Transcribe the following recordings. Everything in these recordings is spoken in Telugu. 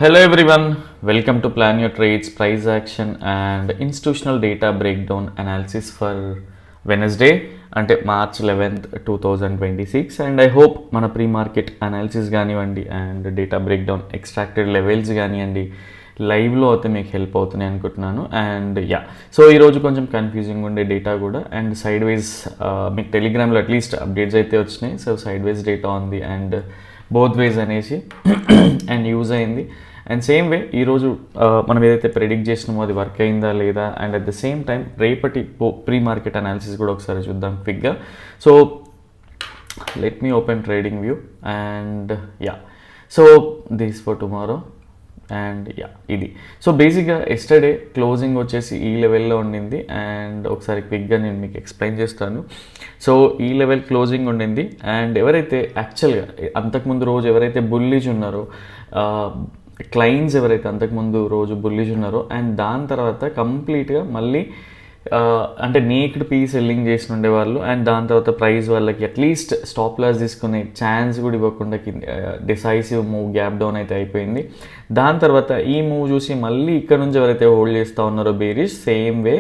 Hello everyone, welcome to Plan Your Trades, Price Action and Institutional Data Breakdown Analysis for Wednesday అంటే March 11th 2026 and I hope మన ప్రీ మార్కెట్ అనాలిసిస్ కానివ్వండి and data breakdown extracted levels కానివ్వండి లైవ్లో అయితే మీకు హెల్ప్ అవుతున్నాయి అనుకుంటున్నాను. అండ్ సో ఈరోజు కొంచెం కన్ఫ్యూజింగ్ ఉండే డేటా కూడా అండ్ సైడ్ వైజ్ మీకు టెలిగ్రామ్లో అట్లీస్ట్ అప్డేట్స్ అయితే వచ్చినాయి. సో సైడ్ వైజ్ డేటా ఉంది అండ్ బోత్ వేస్ అనేసి అండ్ యూజ్ అయింది. అండ్ సేమ్ వే ఈరోజు మనం ఏదైతే ప్రెడిక్ట్ చేసినామో అది వర్క్ అయిందా లేదా and at the same time రేపటి ప్రీ మార్కెట్ అనాలిసిస్ కూడా ఒకసారి చూద్దాం క్విక్గా. So let me open trading view and so this for tomorrow and ఇది. సో బేసిక్గా ఎస్టర్డే క్లోజింగ్ వచ్చేసి ఈ లెవెల్లో ఉండింది అండ్ ఒకసారి క్విక్గా నేను మీకు ఎక్స్ప్లెయిన్ చేస్తాను. సో ఈ లెవెల్ క్లోజింగ్ ఉండింది అండ్ ఎవరైతే యాక్చువల్గా అంతకుముందు రోజు ఎవరైతే బుల్లిష్ ఉన్నారో క్లయింట్స్ ఎవరైతే అంతకుముందు రోజు బుల్లిష్ ఉన్నారో అండ్ దాని తర్వాత కంప్లీట్గా మళ్ళీ అంటే నేక్డ్ పీ సెల్లింగ్ చేసి ఉండేవాళ్ళు అండ్ దాని తర్వాత ప్రైస్ వాళ్ళకి అట్లీస్ట్ స్టాప్ లాస్ తీసుకునే ఛాన్స్ కూడా ఇవ్వకుండా డిసైసివ్ మూవ్ గ్యాప్ డౌన్ అయితే అయిపోయింది. దాని తర్వాత ఈ మూవ్ చూసి మళ్ళీ ఇక్కడ నుంచి ఎవరైతే హోల్డ్ చేస్తూ ఉన్నారో బేరిష్ సేమ్ వే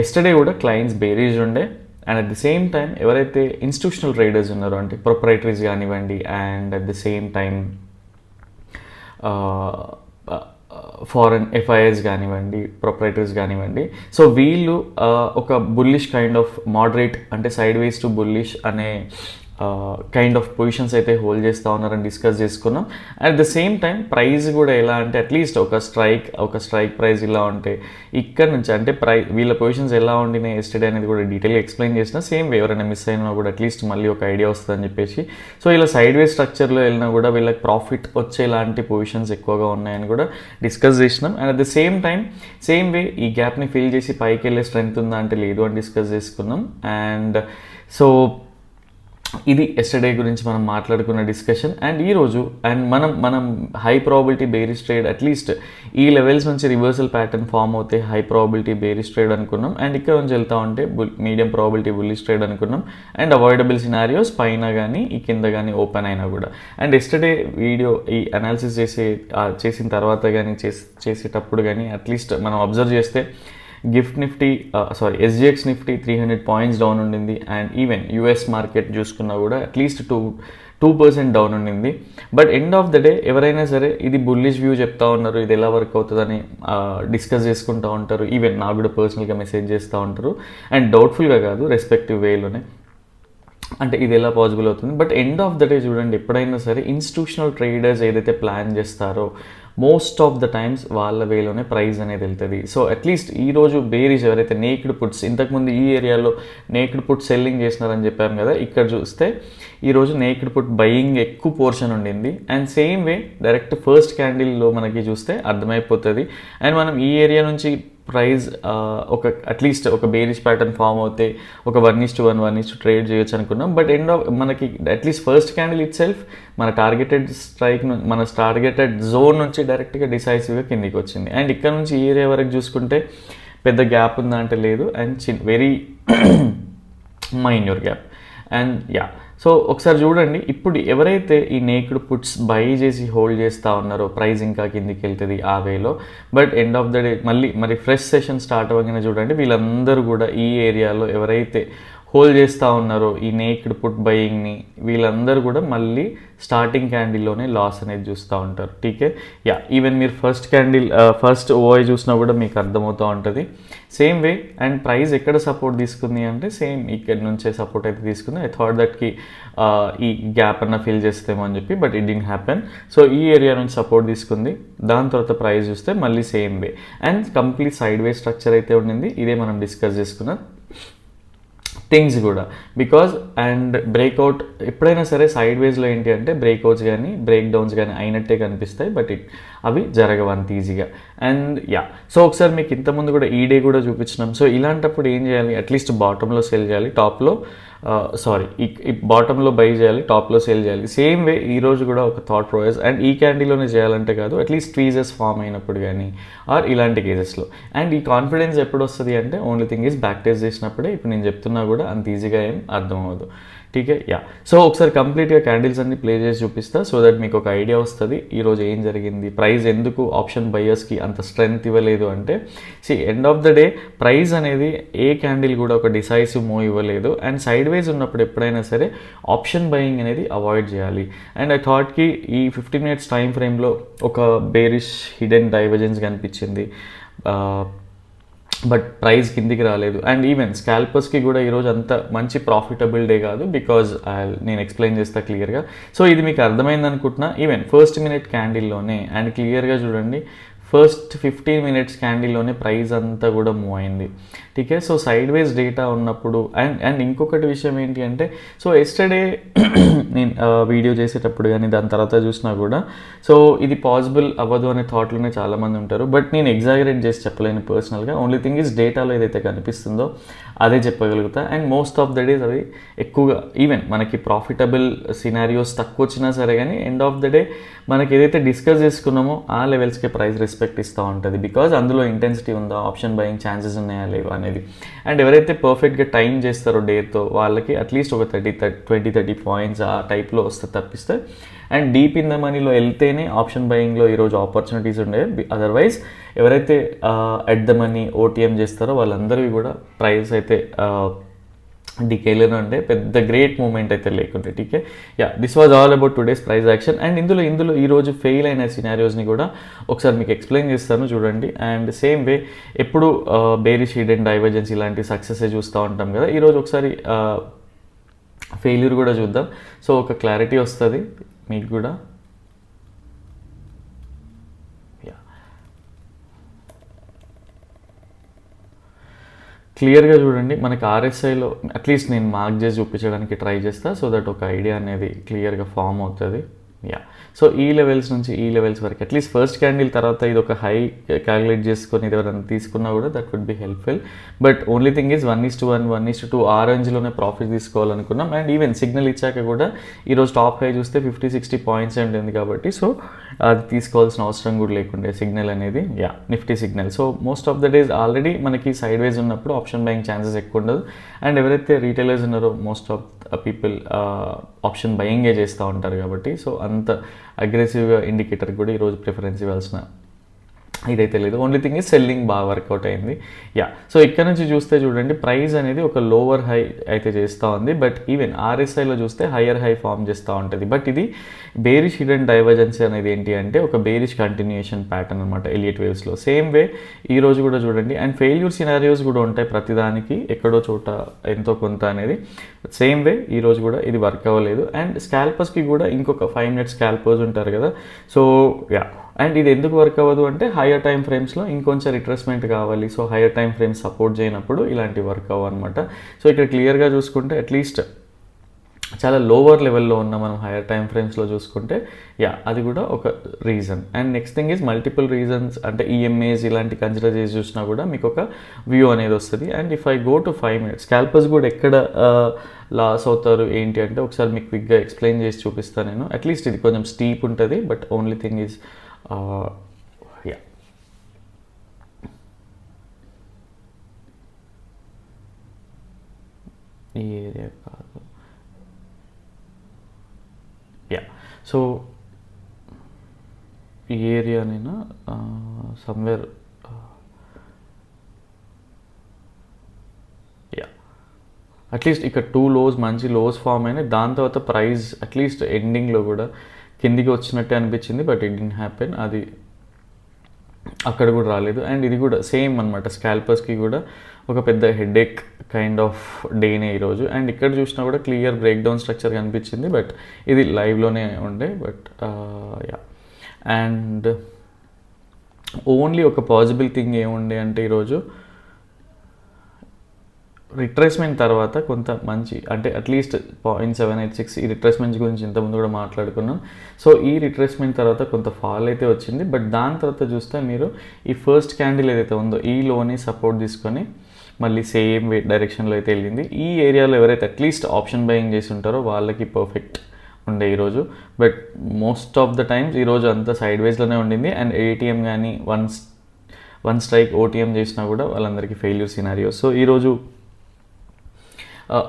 ఎస్టర్డే కూడా క్లయింట్స్ బేరిష్ ఉండే and at the same time ఎవరైతే ఇన్స్టిట్యూషనల్ ట్రేడర్స్ ఉన్నారో అంటే ప్రొప్రైటరీస్ కానివ్వండి and at the same time foreign FIs కానివ్వండి ప్రొప్రైటర్స్ కానివ్వండి సో వీళ్ళు ఒక బుల్లిష్ కైండ్ ఆఫ్ మోడరేట్ అంటే సైడ్ వేస్ టు బుల్లిష్ అనే కైండ్ ఆఫ్ పొజిషన్స్ అయితే హోల్డ్ చేస్తూ ఉన్నారని డిస్కస్ చేసుకున్నాం. At the same time price కూడా ఎలా అంటే అట్లీస్ట్ ఒక స్ట్రైక్ ప్రైస్ ఇలా ఉంటే ఇక్కడ నుంచి అంటే వీళ్ళ పొజిషన్స్ ఎలా ఉండినాయి ఎస్టర్డే అనేది కూడా డీటెయిల్గా ఎక్స్ప్లెయిన్ చేసిన సేమ్ ఎవరైనా మిస్ అయినా కూడా అట్లీస్ట్ మళ్ళీ ఒక ఐడియా వస్తుందని చెప్పేసి సో ఇలా సైడ్ వే స్ట్రక్చర్లో వెళ్ళినా కూడా వీళ్ళకి ప్రాఫిట్ వచ్చేలాంటి పొజిషన్స్ ఎక్కువగా ఉన్నాయని కూడా డిస్కస్ చేసినాం. And at the same way ఈ గ్యాప్ని ఫిల్ చేసి పైకి వెళ్ళే స్ట్రెంగ్త్ ఉందా అంటే లేదు అని డిస్కస్ చేసుకున్నాం. అండ్ సో ఇది ఎస్టర్డే గురించి మనం మాట్లాడుకున్న డిస్కషన్. అండ్ ఈరోజు అండ్ మనం high probability bearish trade at least ఈ లెవెల్స్ నుంచి రివర్సల్ ప్యాటర్న్ ఫామ్ అవుతే హై ప్రాబిలిటీ బేరిష్ ట్రేడ్ అనుకున్నాం అండ్ ఇక్కడ నుంచి వెళ్తా ఉంటే మీడియం ప్రాబిలిటీ బుల్లిష్ ట్రేడ్ అనుకున్నాం అండ్ అవాయిడబుల్ సినారియోస్ పైన కానీ ఈ కింద కానీ ఓపెన్ అయినా కూడా. అండ్ ఎస్టర్డే వీడియో ఈ అనాలిసిస్ చేసిన తర్వాత కానీ చేసేటప్పుడు కానీ అట్లీస్ట్ మనం అబ్జర్వ్ చేస్తే SGX నిఫ్టీ 300 పాయింట్స్ డౌన్ ఉండింది అండ్ ఈవెన్ యూఎస్ మార్కెట్ చూసుకున్నా కూడా అట్లీస్ట్ 2% డౌన్ ఉండింది. But end of the day ఎవరైనా సరే ఇది బుల్లిష్ వ్యూ చెప్తా ఉన్నారు, ఇది ఎలా వర్క్ అవుతుందని డిస్కస్ చేసుకుంటూ ఉంటారు. ఈవెన్ నాకు కూడా పర్సనల్గా మెసేజ్ చేస్తూ ఉంటారు అండ్ డౌట్ఫుల్గా కాదు రెస్పెక్టివ్ వేలోనే అంటే ఇది ఎలా పాసిబుల్ అవుతుంది. But end of the day చూడండి ఎప్పుడైనా సరే ఇన్స్టిట్యూషనల్ ట్రేడర్స్ ఏదైతే ప్లాన్ చేస్తారో మోస్ట్ ఆఫ్ ద టైమ్స్ వాళ్ళ వేలోనే ప్రైస్ అనేది వెళ్తుంది. సో అట్లీస్ట్ ఈరోజు బేరిష్ ఎవరైతే నేక్డ్ పుట్స్ ఇంతకుముందు ఈ ఏరియాలో నేక్డ్ పుట్ సెల్లింగ్ చేసినారని చెప్పాము కదా, ఇక్కడ చూస్తే ఈరోజు నేక్డ్ పుట్ బయింగ్ ఎక్కువ పోర్షన్ ఉండింది. And same way direct first క్యాండిల్లో మనకి చూస్తే అర్థమైపోతుంది. అండ్ మనం ఈ ఏరియా నుంచి ప్రైస్ అట్లీస్ట్ ఒక బేరిష్ ప్యాటర్న్ ఫామ్ అవుతే ఒక 1:1 ట్రేడ్ చేయొచ్చు అనుకున్నాం. బట్ ఎండ్ ఆఫ్ మనకి at least first candle itself మన టార్గెటెడ్ జోన్ నుంచి డైరెక్ట్గా డిసైసివ్గా కిందికి వచ్చింది. అండ్ ఇక్కడ నుంచి ఈ ఏరియా వరకు చూసుకుంటే పెద్ద గ్యాప్ ఉందా అంటే లేదు and very మైన్యూర్ gap. And so ఒకసారి చూడండి ఇప్పుడు ఎవరైతే ఈ నేక్డ్ పుట్స్ బై చేసి హోల్డ్ చేస్తూ ఉన్నారో ప్రైస్ ఇంకా కిందికి వెళ్తుంది ఆ వేలో. But end of the day మరి ఫ్రెష్ సెషన్ స్టార్ట్ అవ్వగానే చూడండి వీళ్ళందరూ కూడా ఈ ఏరియాలో ఎవరైతే హోల్డ్ చేస్తూ ఉన్నారో ఈ నేక్డ్ పుట్ బయింగ్ని వీళ్ళందరూ కూడా మళ్ళీ స్టార్టింగ్ క్యాండిల్లోనే లాస్ అనేది చూస్తూ ఉంటారు. టీకే ఈవెన్ మీరు ఫస్ట్ ఓఐ చూసినా కూడా మీకు అర్థమవుతూ ఉంటుంది. సేమ్ వే అండ్ ప్రైస్ ఎక్కడ సపోర్ట్ తీసుకుంది అంటే సేమ్ ఇక్కడ నుంచే సపోర్ట్ అయితే తీసుకుంది. ఐ థాట్ దట్కి ఈ గ్యాప్ అన్న ఫిల్ చేస్తామో అని చెప్పి but it didn't happen. So ఈ ఏరియా నుంచి సపోర్ట్ తీసుకుంది, దాని తర్వాత ప్రైస్ చూస్తే మళ్ళీ same way and complete side way structure అయితే ఉండింది. ఇదే మనం డిస్కస్ చేసుకున్న థింగ్స్ కూడా బికాజ్ అండ్ బ్రేక్అవుట్ ఎప్పుడైనా సరే సైడ్ వేస్లో ఏంటి అంటే బ్రేక్అవుట్స్ కానీ బ్రేక్ డౌన్స్ కానీ అయినట్టే కనిపిస్తాయి బట్ అవి జరగవు అంత ఈజీగా. అండ్ సో ఒకసారి మీకు ఇంతకుముందు కూడా ఈ డే కూడా చూపించినాం. సో ఇలాంటప్పుడు ఏం చేయాలి, అట్లీస్ట్ బాటంలో సెల్ చేయాలి, టాప్లో ఈ బాటంలో బై చేయాలి, టాప్లో సేల్ చేయాలి. సేమ్ వే ఈరోజు కూడా ఒక థాట్ ప్రాసెస్ అండ్ ఈ క్యాండిల్లోనే చేయాలంటే కాదు అట్లీస్ట్ ట్వీజెస్ ఫామ్ అయినప్పుడు కానీ ఆర్ ఇలాంటి కేసెస్లో. అండ్ ఈ కాన్ఫిడెన్స్ ఎప్పుడు వస్తుంది అంటే only thing is back test చేసినప్పుడే. ఇప్పుడు నేను చెప్తున్నా కూడా అంత ఈజీగా ఏం అర్థం అవ్వదు. ఠీకే యా. సో ఒకసారి కంప్లీట్గా క్యాండిల్స్ అన్ని ప్లే చేసి చూపిస్తా, సో దట్ మీకు ఒక ఐడియా వస్తుంది ఈరోజు ఏం జరిగింది, ప్రైస్ ఎందుకు ఆప్షన్ బయర్స్కి అంత స్ట్రెంగ్త్ ఇవ్వలేదు అంటే. End of the day price అనేది ఏ క్యాండిల్ కూడా ఒక డిసైసివ్ మూవ్ ఇవ్వలేదు. అండ్ సైడ్ వేస్ ఉన్నప్పుడు ఎప్పుడైనా సరే ఆప్షన్ బయింగ్ అనేది అవాయిడ్ చేయాలి. అండ్ ఐ థాట్కి ఈ 15 minutes టైం ఫ్రేమ్లో ఒక బేరిష్ హిడెన్ డైవర్జెన్స్ కనిపించింది, బట్ ప్రైస్ కిందికి రాలేదు. అండ్ ఈవెన్ స్కాల్పర్స్కి కూడా ఈరోజు అంత మంచి ప్రాఫిటబుల్ డే కాదు, బికాజ్ నేను ఎక్స్ప్లెయిన్ చేస్తా క్లియర్గా. సో ఇది మీకు అర్థమైంది అనుకుంటున్నా. ఈవెన్ ఫస్ట్ మినిట్ క్యాండిల్లోనే అండ్ క్లియర్గా చూడండి, ఫస్ట్ 15 minutes క్యాండిల్లోనే ప్రైస్ అంతా కూడా మూవ్ అయింది. ఠీకే. సో సైడ్ వేస్ డేటా ఉన్నప్పుడు అండ్ ఇంకొకటి విషయం ఏంటి అంటే, సో ఎస్టర్డే నేను వీడియో చేసేటప్పుడు కానీ దాని తర్వాత చూసినా కూడా, సో ఇది పాసిబుల్ అవ్వదు అనే థాట్లోనే చాలామంది ఉంటారు. బట్ నేను ఎగ్జాగరేట్ చేసి చెప్పలేను పర్సనల్గా. ఓన్లీ థింగ్ ఈజ్ డేటాలో ఏదైతే కనిపిస్తుందో అదే చెప్పగలుగుతా. And most of the days అది ఎక్కువగా ఈవెన్ మనకి ప్రాఫిటబుల్ సినారియోస్ తక్కువ వచ్చినా సరే కానీ ఎండ్ ఆఫ్ ద డే మనకి ఏదైతే డిస్కస్ చేసుకున్నామో ఆ లెవెల్స్కి ప్రైస్ రెస్పెక్ట్ ఇస్తూ ఉంటుంది, బికాజ్ అందులో ఇంటెన్సిటీ ఉందా, ఆప్షన్ బయింగ్ ఛాన్సెస్ ఉన్నాయా లేవా అనేది. అండ్ ఎవరైతే పర్ఫెక్ట్గా టైం చేస్తారో డేతో వాళ్ళకి అట్లీస్ట్ ఒక 20-30 పాయింట్స్ ఆ టైప్లో వస్తే తప్పిస్తే. అండ్ డీప్ ఇన్ ద మనీలో వెళ్తేనే ఆప్షన్ బయింగ్లో ఈరోజు ఆపర్చునిటీస్ ఉండే. అదర్వైజ్ ఎవరైతే ఎట్ ద మనీ ఓటీఎం చేస్తారో వాళ్ళందరివి కూడా ప్రైస్ అయితే డికేలోనే ఉండే, పెద్ద గ్రేట్ మూమెంట్ అయితే లేకుంటే. ఠీకే yeah, this was all about today's price action. And ఇందులో ఈరోజు ఫెయిల్ అయిన సినారియోస్ని కూడా ఒకసారి మీకు ఎక్స్ప్లెయిన్ చేస్తాను చూడండి. అండ్ సేమ్ వే ఎప్పుడు బేరిష్ హిడెన్ డైవర్జెన్స్ ఇలాంటి సక్సెస్ చూస్తూ ఉంటాం కదా, ఈరోజు ఒకసారి ఫెయిల్యూర్ కూడా చూద్దాం. సో ఒక క్లారిటీ వస్తుంది మీకు కూడా. క్లియర్గా చూడండి, మనకి ఆర్ఎస్ఐలో అట్లీస్ట్ నేను మార్క్ చేసి చూపించడానికి ట్రై చేస్తా, సో దట్ ఒక ఐడియా అనేది క్లియర్గా ఫామ్ అవుతుంది. యా. సో ఈ లెవెల్స్ నుంచి ఈ లెవెల్స్ వరకు అట్లీస్ట్ ఫస్ట్ క్యాండిల్ తర్వాత ఇది ఒక హై క్యాలిక్యులేట్ చేసుకొని ఇది ఎవరైనా తీసుకున్నా కూడా that would be helpful. But only thing is 1:1, 1:2 ఆ రేంజ్లోనే ప్రాఫిట్ తీసుకోవాలనుకున్నాం. అండ్ ఈవెన్ సిగ్నల్ ఇచ్చాక కూడా ఈరోజు టాప్ హై చూస్తే 50-60 పాయింట్స్ ఉంటుంది కాబట్టి, సో అది తీసుకోవాల్సిన అవసరం కూడా లేకుండే సిగ్నల్ అనేది. Yeah, Nifty signal. So most of the days already మనకి సైడ్ వేస్ ఉన్నప్పుడు ఆప్షన్ బయింగ్ ఛాన్సెస్ ఎక్కువ ఉండదు. అండ్ ఎవరైతే రీటైలర్స్ ఉన్నారో మోస్ట్ ఆఫ్ పీపుల్ ఆప్షన్ బయింగే చేస్తూ ఉంటారు కాబట్టి, సో అంత అగ్రెసివ్గా ఇండికేటర్ కూడా ఈరోజు ప్రిఫరెన్స్ ఇవ్వాల్సిన ఇదైతే లేదు. ఓన్లీ థింగ్ ఈ సెల్లింగ్ బాగా వర్కౌట్ అయింది. యా. సో ఇక్కడ నుంచి చూస్తే చూడండి, ప్రైస్ అనేది ఒక లోవర్ హై అయితే చేస్తూ ఉంది, బట్ ఈవెన్ ఆర్ఎస్ఐలో చూస్తే హయ్యర్ హై ఫామ్ చేస్తూ ఉంటుంది. బట్ ఇది బేరిష్ హిడెన్ డైవర్జెన్స్ అనేది ఏంటి అంటే ఒక బేరిష్ కంటిన్యూయేషన్ ప్యాటర్న్ అనమాట ఎలియట్ వేవ్స్లో. సేమ్ వే ఈరోజు కూడా చూడండి. అండ్ ఫెయిల్యూర్ సినారియోస్ కూడా ఉంటాయి ప్రతిదానికి, ఎక్కడో చోట ఎంతో కొంత అనేది. సేమ్ వే ఈరోజు కూడా ఇది వర్క్ అవ్వలేదు. అండ్ స్కాల్పర్స్కి కూడా ఇంకొక 5 minutes స్కాల్పర్స్ ఉంటారు కదా. సో యా, అండ్ ఇది ఎందుకు వర్క్ అవ్వదు అంటే హయ్యర్ టైం ఫ్రేమ్స్లో ఇంకొంచెం రిట్రెస్మెంట్ కావాలి. So higher time frames support చేయనప్పుడు ఇలాంటి వర్క్ అవ్వనమాట. సో ఇక్కడ క్లియర్గా చూసుకుంటే అట్లీస్ట్ చాలా లోవర్ లెవెల్లో ఉన్న మనం హైయర్ టైం ఫ్రేమ్స్లో చూసుకుంటే, యా అది కూడా ఒక reason. And next thing is multiple reasons, అంటే ఈఎంఏస్ ఇలాంటి కన్సిడర్ చేసి చూసినా కూడా మీకు ఒక వ్యూ అనేది వస్తుంది. And if I go to 5 minutes scalpers కూడా ఎక్కడ లాస్ అవుతారు ఏంటి అంటే ఒకసారి మీకు క్విక్గా ఎక్స్ప్లెయిన్ చేసి చూపిస్తాను నేను. అట్లీస్ట్ ఇది కొంచెం స్టీప్ ఉంటుంది, but only thing is yeah, ఈ ఏరియా కాదు. యా. సో ఈ ఏరియానైనా సమ్వేర్ యా, అట్లీస్ట్ ఇక్కడ 2 lows మంచి లోస్ ఫామ్ అయినాయి. దాని తర్వాత ప్రైస్ అట్లీస్ట్ ఎండింగ్లో కూడా కిందికి వచ్చినట్టే అనిపించింది, బట్ ఇట్ డిడ్ంట్ హ్యాపెన్. అది అక్కడ కూడా రాలేదు. అండ్ ఇది కూడా సేమ్ అనమాట, స్కాల్పర్స్కి కూడా ఒక పెద్ద హెడేక్ కైండ్ ఆఫ్ డేనే ఈరోజు. అండ్ ఇక్కడ చూసినా కూడా క్లియర్ బ్రేక్ డౌన్ స్ట్రక్చర్ కనిపించింది, బట్ ఇది లైవ్లోనే ఉండే. బట్ యా, అండ్ ఓన్లీ ఒక పాసిబుల్ థింగ్ ఏముండే అంటే ఈరోజు రిట్రేస్మెంట్ తర్వాత కొంత మంచి, అంటే అట్లీస్ట్ 0.786 ఈ రిట్రేస్మెంట్స్ గురించి ఇంతకుముందు కూడా మాట్లాడుకున్నాం. సో ఈ రిట్రేస్మెంట్ తర్వాత కొంత ఫాల్ అయితే వచ్చింది, బట్ దాని తర్వాత చూస్తే మీరు ఈ ఫస్ట్ క్యాండిల్ ఏదైతే ఉందో ఈ లోని సపోర్ట్ తీసుకొని మళ్ళీ సేమ్ డైరెక్షన్లో అయితే వెళ్ళింది. ఈ ఏరియాలో ఎవరైతే అట్లీస్ట్ ఆప్షన్ బయింగ్ చేసి ఉంటారో వాళ్ళకి పర్ఫెక్ట్ ఉండే ఈరోజు. But most of the times ఈరోజు అంతా సైడ్ వేస్లోనే ఉండింది. అండ్ ఏటీఎం కానీ వన్ స్ట్రైక్ ఓటీఎం చేసినా కూడా వాళ్ళందరికీ ఫెయిల్యూర్ సినారియో. సో ఈరోజు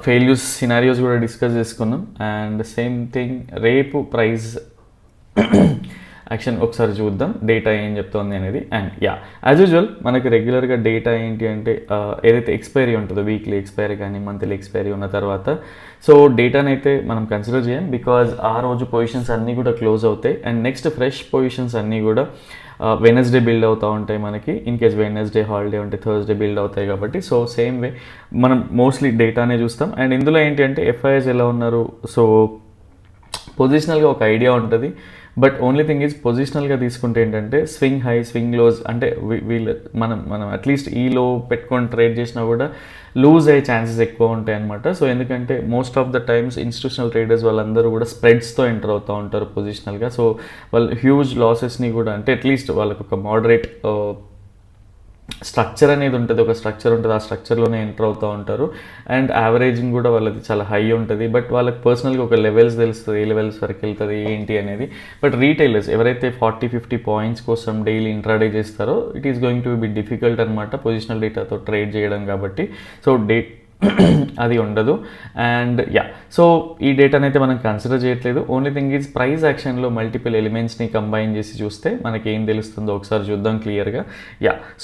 ఫెయిల్యూస్ సినారియోస్ కూడా డిస్కస్ చేసుకున్నాం. అండ్ సేమ్ థింగ్ రేపు ప్రైస్ యాక్షన్ ఒకసారి చూద్దాం డేటా ఏం చెప్తోంది అనేది. అండ్ యాజ్ యూజువల్ మనకి రెగ్యులర్గా డేటా ఏంటి అంటే ఏదైతే ఎక్స్పైరీ ఉంటుందో వీక్లీ ఎక్స్పైరీ కానీ మంత్లీ ఎక్స్పైరీ ఉన్న తర్వాత సో డేటాని అయితే మనం కన్సిడర్ చేయం, బికాజ్ ఆ రోజు పొజిషన్స్ అన్నీ కూడా క్లోజ్ అవుతాయి. అండ్ నెక్స్ట్ ఫ్రెష్ పొజిషన్స్ అన్నీ కూడా వెనస్డే బిల్డ్ అవుతూ ఉంటాయి మనకి. ఇన్ కేస్ వెనస్డే హాలిడే ఉంటే థర్స్డే బిల్డ్ అవుతాయి కాబట్టి సో సేమ్ వే మనం మోస్ట్లీ డేటానే చూస్తాం. అండ్ ఇందులో ఏంటి అంటే ఎఫ్ఐఎస్ ఎలా ఉన్నారు, సో పొజిషనల్గా ఒక ఐడియా ఉంటుంది. బట్ ఓన్లీ థింగ్ ఈజ్ పొజిషనల్గా తీసుకుంటే ఏంటంటే స్వింగ్ హై స్వింగ్ లోస్ అంటే వీళ్ళు మనం అట్లీస్ట్ ఈ లో పెట్టుకొని ట్రేడ్ చేసినా కూడా లూజ్ అయ్యే ఛాన్సెస్ ఎక్కువ ఉంటాయి అనమాట. సో ఎందుకంటే most of the times institutional traders వాళ్ళందరూ కూడా స్ప్రెడ్స్తో ఎంటర్ అవుతూ ఉంటారు పొజిషనల్గా. సో వాళ్ళు హ్యూజ్ లాసెస్ని కూడా అంటే అట్లీస్ట్ వాళ్ళకు ఒక మోడరేట్ స్ట్రక్చర్ అనేది ఉంటుంది, ఒక స్ట్రక్చర్ ఉంటుంది, ఆ స్ట్రక్చర్లోనే ఎంటర్ అవుతూ ఉంటారు. అండ్ యావరేజింగ్ కూడా వాళ్ళది చాలా హై ఉంటుంది. బట్ వాళ్ళకి పర్సనల్గా ఒక లెవెల్స్ తెలుస్తుంది, ఏ లెవెల్స్ వరకు వెళ్తుంది ఏంటి అనేది. బట్ రీటైలర్స్ ఎవరైతే 40-50 పాయింట్స్ కోసం డైలీ ఇంట్రాడే చేస్తారో it is going to be difficult అనమాట పొజిషనల్ డేటాతో ట్రేడ్ చేయడం కాబట్టి. సో అది ఉండదు. అండ్ సో ఈ డేటాని అయితే మనం కన్సిడర్ చేయట్లేదు. ఓన్లీ థింగ్ ఈజ్ ప్రైస్ యాక్షన్లో మల్టిపుల్ ఎలిమెంట్స్ని కంబైన్ చేసి చూస్తే మనకి ఏం తెలుస్తుందో ఒకసారి చూద్దాం క్లియర్గా.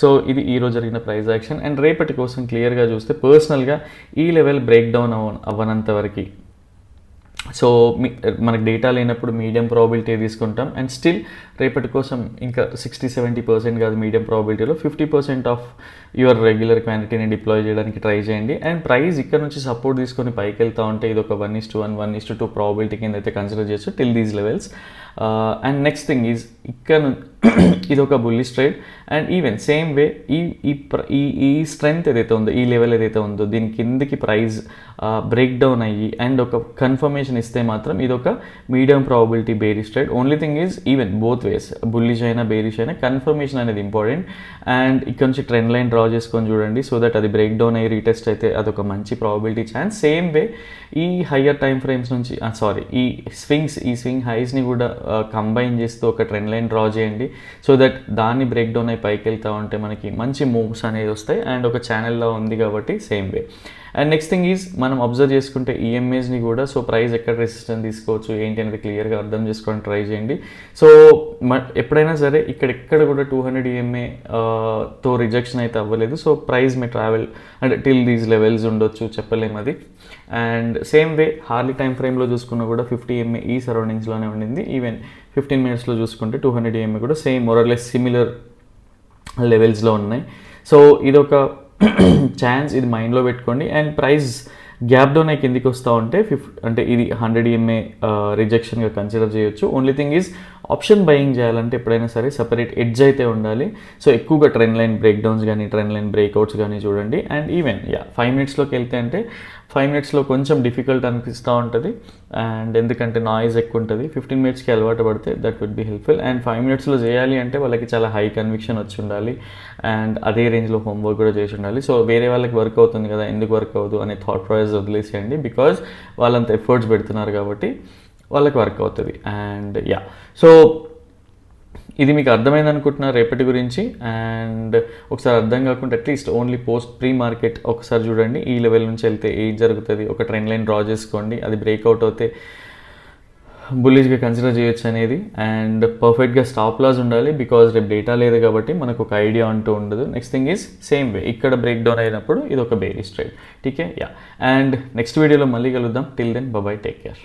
సో ఇది ఈరోజు జరిగిన ప్రైస్ యాక్షన్. అండ్ రేపటి కోసం క్లియర్గా చూస్తే పర్సనల్గా ఈ లెవెల్ బ్రేక్ డౌన్ అవ్వనంత వరకు సో మనకి డేటా లేనప్పుడు మీడియం ప్రాబిలిటీ తీసుకుంటాం. అండ్ స్టిల్ రేపటి కోసం ఇంకా 60-70% కాదు మీడియం ప్రాబిలిటీలో 50% ఆఫ్ యువర్ రెగ్యులర్ క్వాంటిటీని డిప్లాయ్ చేయడానికి ట్రై చేయండి. అండ్ ప్రైస్ ఇక్కడ నుంచి సపోర్ట్ తీసుకొని పైకి వెళ్తూ ఉంటే ఇది ఒక 1:1, 1:2 ప్రాబిలిటీ కింద అయితే కన్సిడర్ చేయొచ్చు till these levels. And next thing is ఇక్కడ ఇది ఒక bullish trade. And even same way ఈ స్ట్రెంగ్త్ ఏదైతే ఉందో ఈ లెవెల్ ఏదైతే ఉందో దీని కిందకి ప్రైస్ బ్రేక్ డౌన్ అయ్యి అండ్ ఒక కన్ఫర్మేషన్ ఇస్తే మాత్రం ఇది ఒక medium probability bearish trade. Only thing is even both ways bullish అయినా బేరిష్ అయినా కన్ఫర్మేషన్ అనేది ఇంపార్టెంట్. అండ్ ఇక్కడ నుంచి ట్రెండ్ లైన్ డ్రా చేసుకొని చూడండి సో దట్ అది బ్రేక్ డౌన్ అయ్యి రీటెస్ట్ అయితే అదొక మంచి ప్రాబిలిటీ ఛాన్స్. సేమ్ వే ఈ హయ్యర్ టైం ఫ్రేమ్స్ నుంచి ఈ స్వింగ్ హైస్ని కూడా కంబైన్ చేస్తూ ఒక ట్రెండ్ లైన్ డ్రా చేయండి సో దట్ దాన్ని బ్రేక్ డౌన్ అయి పైకి వెళ్తూ ఉంటే మనకి మంచి మూవ్స్ అనేది వస్తాయి. అండ్ ఒక ఛానల్లో ఉంది కాబట్టి same way. And next thing is మనం అబ్జర్వ్ చేసుకుంటే ఈఎంఏస్ని కూడా సో ప్రైస్ ఎక్కడ రెసిస్టెన్స్ తీసుకోవచ్చు ఏంటి అనేది క్లియర్గా అర్థం చేసుకోవడానికి ట్రై చేయండి. సో ఎప్పుడైనా సరే ఎక్కడ కూడా 200 EMA తో రిజెక్షన్ అయితే అవ్వలేదు. సో ప్రైస్ మే ట్రావెల్ అంటే టిల్ దీస్ లెవెల్స్ ఉండొచ్చు చెప్పలేము అది. And same way Harley time ఫ్రేమ్లో చూసుకున్నా కూడా 50 EMA ఈ సరౌండింగ్స్లోనే ఉండింది. ఈవెన్ 15 మినిట్స్లో చూసుకుంటే 200 EMA కూడా సేమ్ మోరల్లెస్ సిమిలర్ లెవెల్స్లో ఉన్నాయి. సో ఇదొక ఛాన్స్, ఇది మైండ్లో పెట్టుకోండి. అండ్ ప్రైస్ గ్యాప్ డౌన్ అయి కిందికి వస్తూ ఉంటే అంటే ఇది 100 EMA రిజెక్షన్గా కన్సిడర్ చేయొచ్చు. Only thing is option buying చేయాలంటే ఎప్పుడైనా సరే సపరేట్ ఎడ్జ్ అయితే ఉండాలి. సో ఎక్కువగా ట్రెండ్ లైన్ బ్రేక్ డౌన్స్ కానీ ట్రెండ్ లైన్ బ్రేక్అవుట్స్ కానీ చూడండి. అండ్ ఈవెన్ 5 మినిట్స్లోకి వెళ్తే అంటే 5 మినిట్స్లో కొంచెం డిఫికల్ట్ అనిపిస్తూ ఉంటుంది. అండ్ ఎందుకంటే నాయిస్ ఎక్కువ ఉంటుంది. 15 మినిట్స్కి అలవాటు పడితే that would be helpful. And 5 మినిట్స్లో చేయాలి అంటే వాళ్ళకి చాలా హై కన్విక్షన్ వచ్చి ఉండాలి. అండ్ అదే రేంజ్లో హోంవర్క్ కూడా చేసి ఉండాలి. సో వేరే వాళ్ళకి వర్క్ అవుతుంది కదా ఎందుకు వర్క్ అవ్వదు అనే థాట్ ప్రాసెస్ వదిలేసేయండి. బికాజ్ వాళ్ళంత ఎఫర్ట్స్ పెడుతున్నారు కాబట్టి వాళ్ళకి వర్క్ అవుతుంది. అండ్ సో ఇది మీకు అర్థమైంది అనుకుంటున్నా రేపటి గురించి. అండ్ ఒకసారి అర్థం కాకుండా at least only post pre market ఒకసారి చూడండి. ఈ లెవెల్ నుంచి వెళ్తే ఏం జరుగుతుంది ఒక ట్రెండ్ లైన్ డ్రా చేసుకోండి. అది బ్రేక్అవుట్ అవుతే బుల్లిష్గా కన్సిడర్ చేయొచ్చు అనేది. అండ్ పర్ఫెక్ట్గా స్టాప్ లాస్ ఉండాలి బికాజ్ రేపు డేటా లేదు కాబట్టి మనకు ఒక ఐడియా అంటూ ఉండదు. Next thing is same way ఇక్కడ బ్రేక్ డౌన్ అయినప్పుడు ఇది ఒక బేరిష్ ట్రేడ్. ఠీకే. అండ్ నెక్స్ట్ వీడియోలో మళ్ళీ కలుద్దాం. Till then bye, take care.